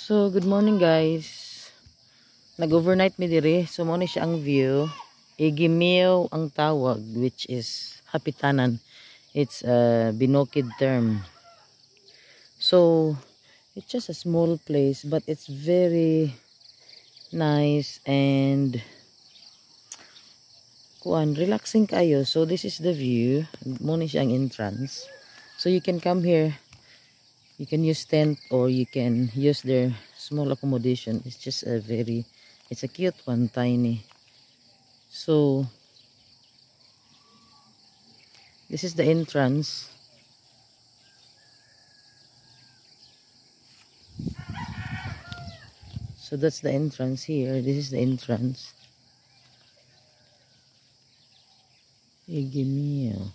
So, good morning guys. Nag-overnight mi diri. So, mo ni siya ang view. Igimiw ang tawag, which is hapitanan. It's a Binokid term. So, it's just a small place, but it's very nice and relaxing kayo. So, this is the view. Mo ni siya ang entrance. So, you can come here. You can use tent or you can use their small accommodation. It's just it's a cute one, tiny. So this is the entrance. So that's the entrance here. This is the entrance. Igimiyo.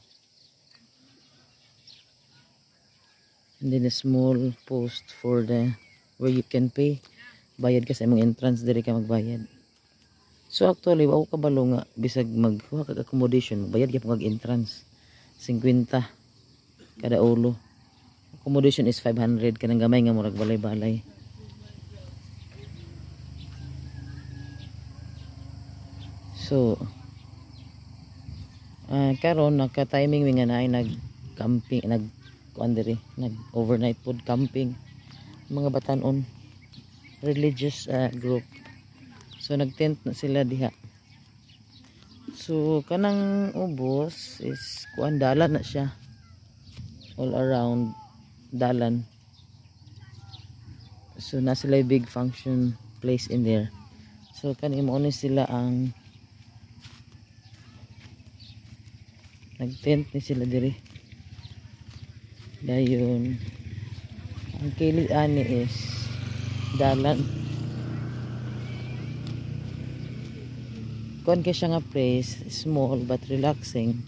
And then a small post for where you can pay. Bayad ka sa imong entrance, diri ka magbayad. So actually, wao ka balo nga bisag magkuha kag accommodation, bayad ka pag entrance. 50 kada ulo. Accommodation is 500 kanang gamay nga murag balay-balay. So karon naka-timing mi nga naay nag-camping, nag-overnight food camping mga batanon, religious group. So nag-tent na sila diha. So kanang ubos is dalan na siya, all around dalan. So na sila big function place in there. So kaning mo ni sila ang nag-tent ni sila diri. Dayon ang kilid ani is dalan. Kon kay siya nga place, small but relaxing.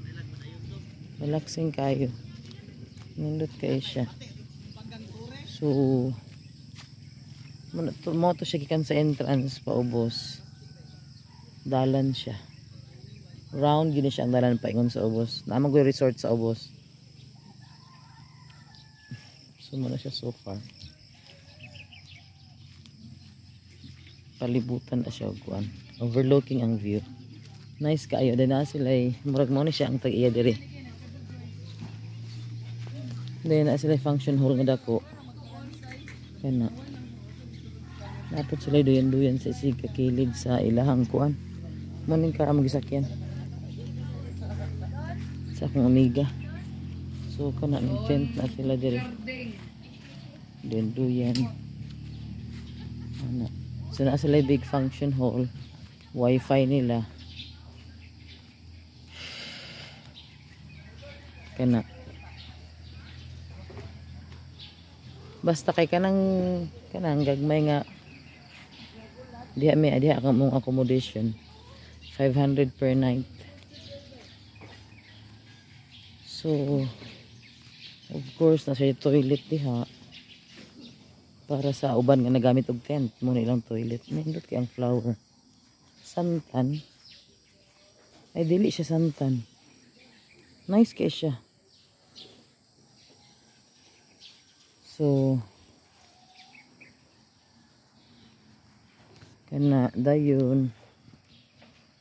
Relaxing kayo. Nindot kayo siya. So mo to siya gikan sa entrance paubos. Dalan siya. Round gini siya ang dalan paingon sa ubos. Naman ko resort sa ubos. So muna siya so far. Palibutan na siya kuan. Overlooking ang view. Nice kaayo. Then na sila murag mo ni siya ang tag-iya diri. Then na sila function hall nga dako. Kana. Napot sila duyan-duyan sa siga kilid sa ilahang kuan. Muning ka magisakyan. Sa akong amiga. So kana ng tent na sila diri. Then duyan. Ano. So na sila big function hall. Wi-Fi nila. Kana. Basta kay kanang gagmay nga diha ka mong accommodation. 500 per night. So of course nasa toilet diha. Para sa uban nga nagamit og tent mo nilang toilet. Nindot kay ang flower. Santan. Ay dili siya santan. Nice kay siya. So kana dayon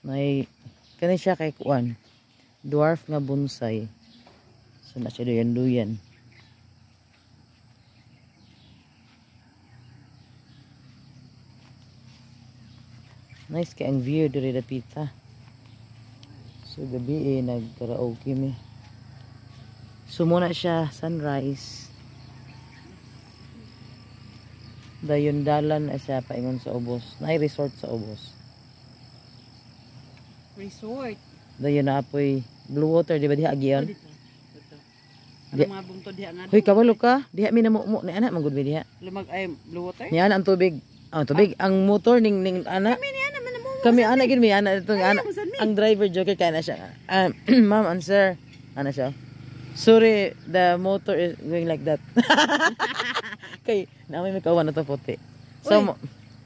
may kani siya kay kuan. Dwarf nga bonsai. So na siya duyan-duyan. Nice kay ang view diri dapita. So gabi nag-karaoke mi. So muna siya sunrise. Dayon dalan na siya paingon sa ubos. Naay resort sa ubos. Resort. Dayon na apoy blue water di ba diha agion? Ano mga bungto diha nga. Hoy kabalo ka. Diha mi na mo ni ana manggod mi diha. Lumag ay blue water. Ni ana ang tubig. Tubig ang motor ning ana. Kami ana gid mi ana itong ana. Ang driver joker kay na siya. Ma'am and sir, ana siya. Sorry, the motor is going like that. Kay na may kawan na to puti. So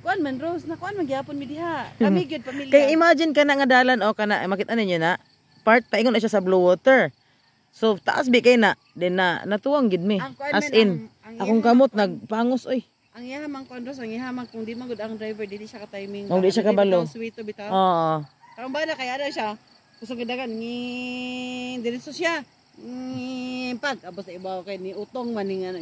kuan man Rose na kuan magyapon mi diha. Kami gyud pamilya. Kay imagine kana nga dalan o kana makita ninyo na part paingon na siya sa blue water. So taas bi kay na din na natuwang gid mi. As in, akong kamot nagpangos oy. ang ihamang kondros, ang ihamang kung di magud ang driver, dili siya ka timing. Oh, di siya kabalo. Sweet to bitaw. Oo. Karong bala kaya na siya. Kusog dagan ni diretso siya. Pag abos sa ibaw kay ni utong man ni nga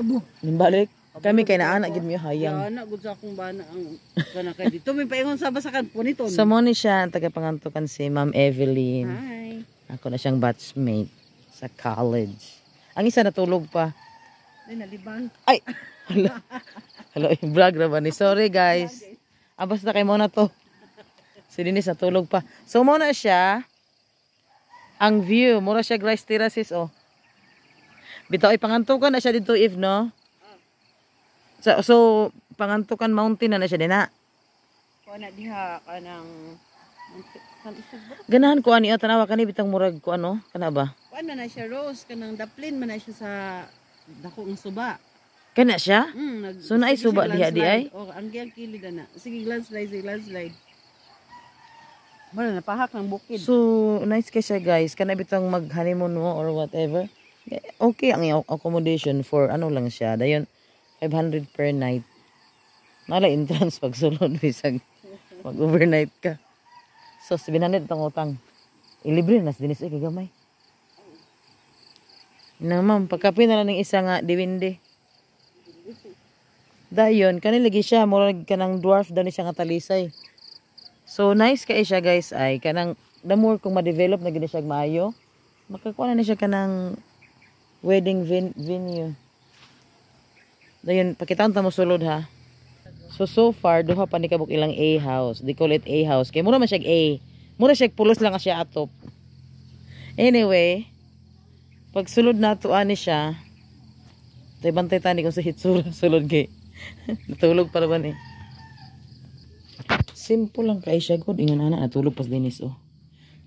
bu. Nimbalik. Kami kay naa gid mi hayang. Ya na gud sa akong bana ang kana kay dito may paingon sa basakan puniton. So mo ni siya ang tagapangantukan si Ma'am Evelyn. Hi. Ako na siyang batchmate sa college. Ang isa natulog pa. Ay nalibang. Ay. Hello, vlog na ba ni? Sorry guys. Basta kay mo na to. Si Denise natulog pa. So mo na siya. Ang view, mura siya rice terraces oh. Bitaw ay pangantukan na siya dito if no. So pangantukan mountain na siya din na. Ko na diha kanang ganahan ko ani tanawa kani bitang murag ko ano kana ba? Kuan man na siya rose kanang daplin man na siya sa dakong suba. Kana siya? So naay sige suba siya diha di ay? landslide. Oh, ang giyang kilid na. Sige landslide. Wala na pahak ng bukid. So nice kay siya guys. Kana bitang mag honeymoon mo or whatever. Okay ang iyong accommodation for ano lang siya. Dayon 500 per night. Nala entrance pag sulod bisag mag overnight ka. So 700 tong utang. Ilibre na sa dinis ay kagamay. Na ma'am, pagkapi na lang ng isa nga diwindi. Dayon, kanilagi siya, murag kanang dwarf daw ni siya nga talisay. So nice kay siya guys ay kanang the more kung ma-develop na gid siya maayo, makakuha na siya kanang wedding venue. Dayon, pakitaan ta mo sulod ha. So far duha pa ni kabuk ilang A house. They call it A house. Kay mura man siya A. Mura siya pulos lang siya atop. Anyway, pag sulod na to ani siya, tay bantay tani kung sa hitsura sulod kay. Natulog para ba ni? Simple lang kay siya good. Ingon ana natulog pas dinis oh.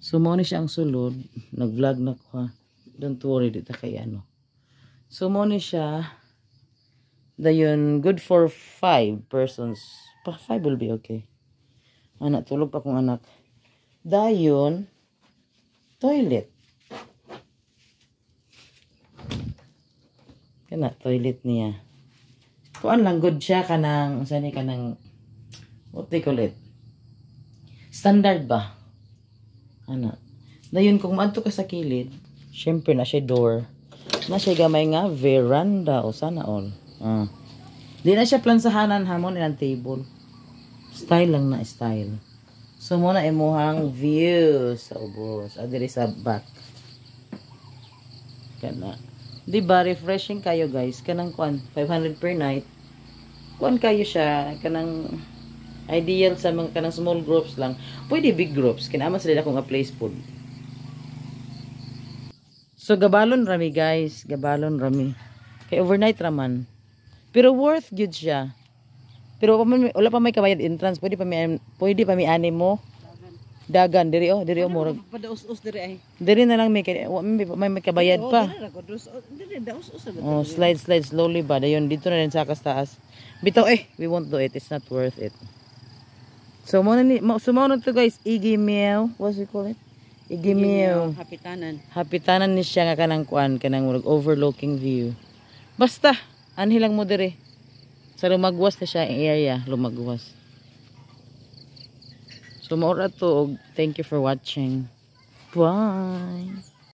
So mo ni siya ang sulod, nag-vlog na ko ha. Don't worry dito kay ano. So mo ni siya dayon good for 5 persons. Pa 5 will be okay. Anak tulog pa kong anak. Dayon toilet. Kana toilet niya. Kuan lang good siya kanang sani kanang what they call it? Standard ba? Ana. Dayon kung maadto ka sa kilid, syempre na siya door. Na siya gamay nga veranda o sana all. Di na siya plansahanan hamon ilang table. Style lang na style. So muna imuhang view sa ubos. Adiri sa back. Kana. Di ba refreshing kayo guys? Kanang kuan 500 per night. Kuan kayo siya kanang ideal sa mga kanang small groups lang. Pwede big groups. Kinama sila kung nga place food. So gabalon rami guys. Gabalon rami. Kay overnight raman. Pero worth good siya. Pero wala pa may kabayad entrance. Pwede pa may ani mo. Dagan diri oh murag. Padaus-us diri ay. Diri na lang may kabayad pa. Diri daus-us. Oh, slide slowly ba. Dayon dito na rin sa taas. Bitaw we won't do it. It's not worth it. So mo na to guys, Iggy Meow. What's it call it? Iggy Meow. Hapitanan. Hapitanan ni siya nga kanang kuan, kanang murag overlooking view. Basta anhilang mo dire. Sa lumagwas na siya ang area, lumagwas. So maura to, thank you for watching. Bye.